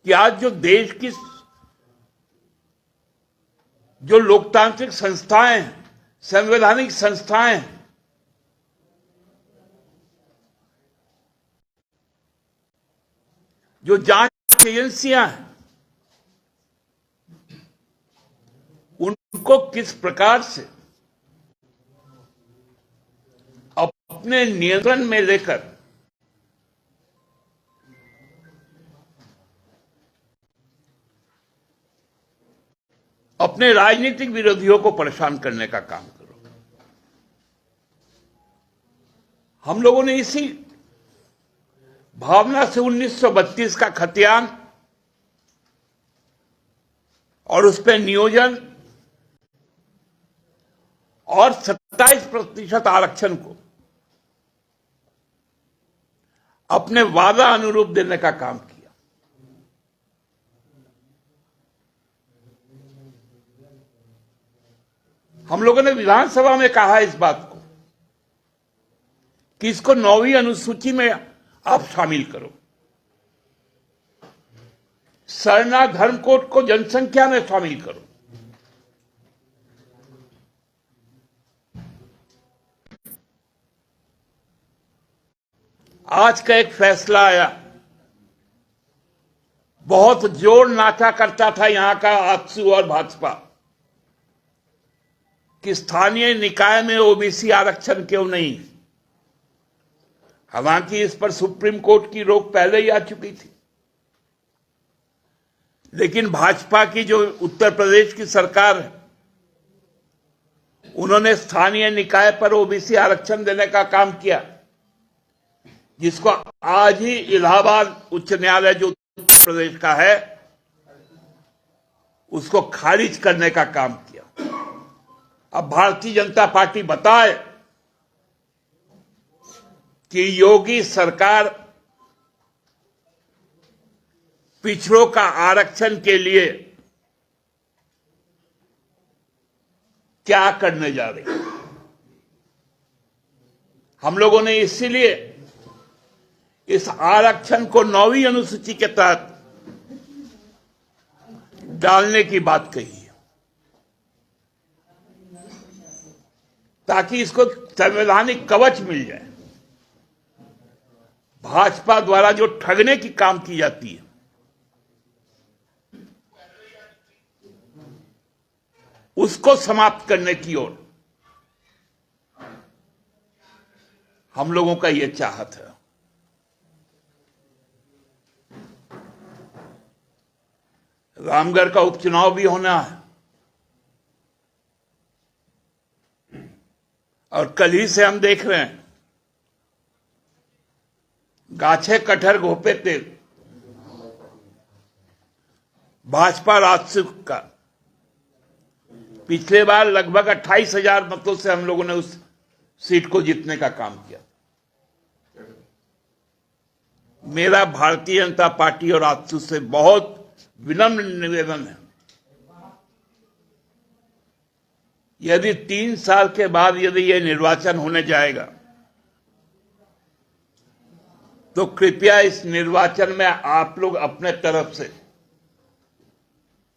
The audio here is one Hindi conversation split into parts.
कि आज जो देश की जो लोकतांत्रिक संस्थाएं हैं, संवैधानिक संस्थाएं हैं, जो जांच एजेंसियां हैं, उनको किस प्रकार से अपने नियंत्रण में लेकर अपने राजनीतिक विरोधियों को परेशान करने का काम करो। हम लोगों ने इसी भावना से 1932 का खतियान और उस पर नियोजन और 27% आरक्षण को अपने वादा अनुरूप देने का काम किया। हम लोगों ने विधानसभा में कहा इस बात को कि इसको 9वीं अनुसूची में आप शामिल करो, सरना धर्म कोड को जनसंख्या में शामिल करो। आज का एक फैसला आया, बहुत जोर नाचा करता था यहां का आजसू और भाजपा कि स्थानीय निकाय में ओबीसी आरक्षण क्यों नहीं। हालांकि इस पर सुप्रीम कोर्ट की रोक पहले ही आ चुकी थी, लेकिन भाजपा की जो उत्तर प्रदेश की सरकार है, उन्होंने स्थानीय निकाय पर ओबीसी आरक्षण देने का काम किया, जिसको आज ही इलाहाबाद उच्च न्यायालय जो उत्तर प्रदेश का है उसको खारिज करने का काम किया। अब भारतीय जनता पार्टी बताए कि योगी सरकार पिछड़ों का आरक्षण के लिए क्या करने जा रही है। हम लोगों ने इसीलिए इस आरक्षण को 9वीं अनुसूची के तहत डालने की बात कही है, ताकि इसको संवैधानिक कवच मिल जाए। भाजपा द्वारा जो ठगने की काम की जाती है, उसको समाप्त करने की ओर हम लोगों का यह चाहत है। रामगढ़ का उपचुनाव भी होना है और कल ही से हम देख रहे हैं गाछे कटहर घोपे तेल, भाजपा राजसुख का पिछले बार लगभग 28,000 मतों से हम लोगों ने उस सीट को जीतने का काम किया। मेरा भारतीय जनता पार्टी और राजसुख से बहुत विनम्र निवेदन है, यदि 3 साल के बाद यदि यह निर्वाचन होने जाएगा तो कृपया इस निर्वाचन में आप लोग अपने तरफ से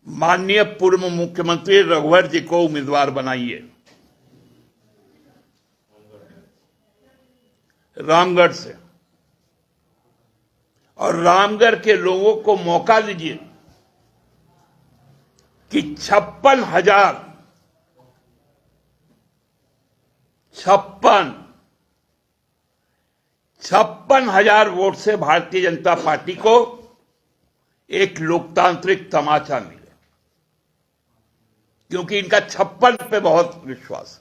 माननीय पूर्व मुख्यमंत्री रघुवर जी को उम्मीदवार बनाइए रामगढ़ से, और रामगढ़ के लोगों को मौका दीजिए कि 56,000 वोट से भारतीय जनता पार्टी को एक लोकतांत्रिक तमाचा मिले, क्योंकि इनका 56 पे बहुत विश्वास है।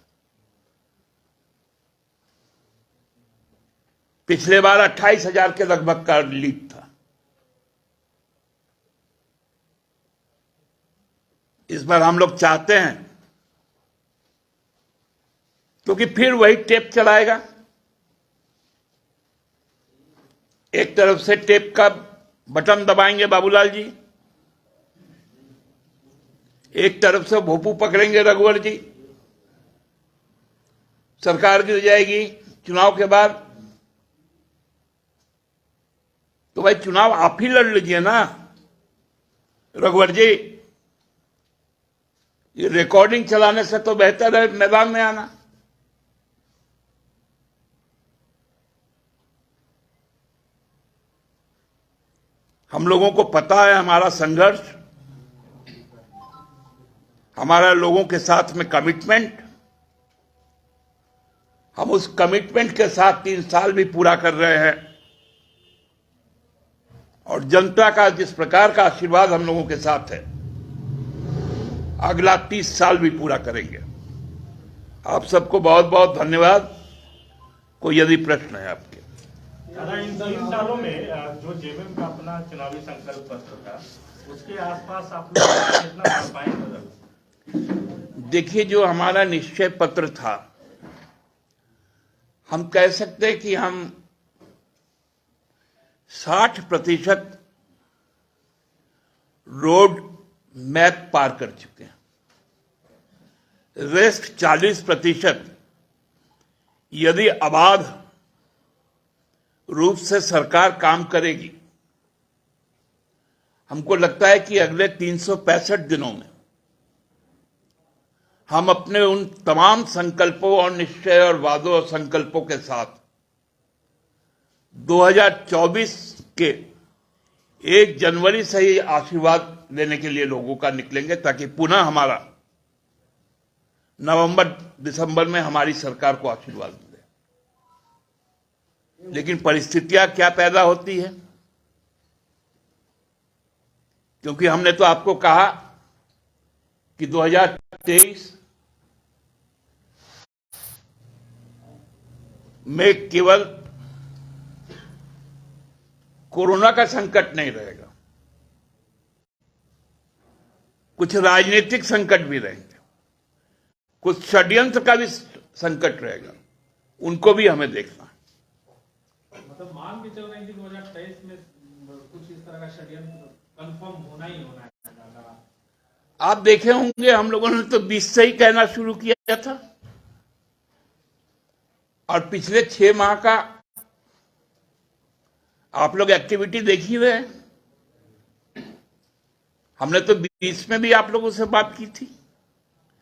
पिछले बार 28,000 के लगभग का लीड था। इस बार हम लोग चाहते हैं, क्योंकि फिर वही टेप चलाएगा। एक तरफ से टेप का बटन दबाएंगे बाबूलाल जी, एक तरफ से भोपू पकड़ेंगे रघुवर जी, सरकार गिर जाएगी चुनाव के बाद। तो भाई चुनाव आप ही लड़ लीजिए ना, रघुवर जी, ये रिकॉर्डिंग चलाने से तो बेहतर है मैदान में आना। हम लोगों को पता है हमारा संघर्ष, हमारा लोगों के साथ में कमिटमेंट। हम उस कमिटमेंट के साथ 3 साल भी पूरा कर रहे हैं और जनता का जिस प्रकार का आशीर्वाद हम लोगों के साथ है, अगला 30 साल भी पूरा करेंगे। आप सबको बहुत बहुत धन्यवाद। कोई यदि प्रश्न है आपके? दादा, इन 3 सालों में जो जेएमएम का अपना चुनावी संकल्प पत्र था, उसके आसपास आप लोग कितना कर पाएंगे? देखिए, जो हमारा निश्चय पत्र था, हम कह सकते हैं कि हम 60% रोड मैप पार कर चुके हैं। रेस्ट 40% यदि अबाध रूप से सरकार काम करेगी, हमको लगता है कि अगले 365 दिनों में हम अपने उन तमाम संकल्पों और निश्चय और वादों और संकल्पों के साथ 2024 के 1 जनवरी से ही आशीर्वाद लेने के लिए लोगों का निकलेंगे, ताकि पुनः हमारा नवंबर दिसंबर में हमारी सरकार को आशीर्वाद मिले। लेकिन परिस्थितियां क्या पैदा होती है, क्योंकि हमने तो आपको कहा कि 2023 में केवल कोरोना का संकट नहीं रहेगा, कुछ राजनीतिक संकट भी रहेंगे, कुछ षड्यंत्र का भी संकट रहेगा, उनको भी हमें देखना है। मतलब मान के चल रहे हैं कि 2023 में कुछ इस तरह का षड्यंत्र कंफर्म होना ही होना है। आप देखे होंगे, हम लोगों ने तो 20 से ही कहना शुरू किया था, और पिछले 6 माह का आप लोग एक्टिविटी देखी हुए है। हमने तो 20 में भी आप लोगों से बात की थी।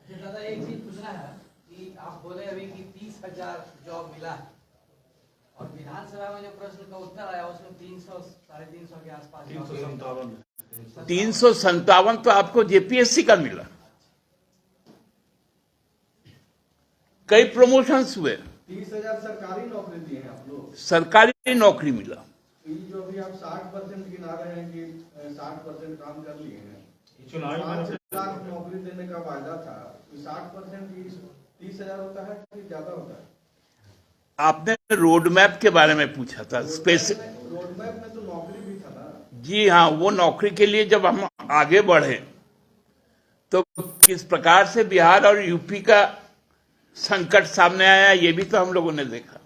दादा, एक चीज पूछना है कि आप बोले अभी कि 30,000 जॉब मिला है, और विधानसभा में जो प्रश्न का उत्तर आया उसमें 300 साढ़े 300 के आसपास 357 तो आपको जेपीएससी का मिला। कई प्रमोशंस हुए। 30,000 सरकारी नौकरी दिए हैं आप लोग। सरकारी नौकरी मिला। जो भी आप 60% गिना रहे हैं कि 60% काम कर लिए हैं, चुनावी 5 लाख नौकरी देने का वायदा था, 60% 30,000 होता है कि ज्यादा होता है? आपने रोड मैप के बारे में पूछा था। रोड मैप में तो नौकरी भी था ना। जी हाँ, वो नौकरी के लिए जब हम आगे बढ़े तो किस प्रकार से बिहार और यूपी का संकट सामने आया, ये भी तो हम लोगों ने देखा।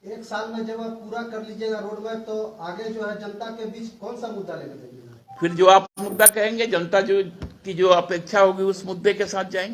1 साल में जब आप पूरा कर लीजिएगा रोड मैप, तो आगे जो है जनता के बीच कौन सा मुद्दा लेकर जाइएगा? फिर जो आप मुद्दा कहेंगे, जनता जो की जो अपेक्षा होगी उस मुद्दे के साथ जाएंगे।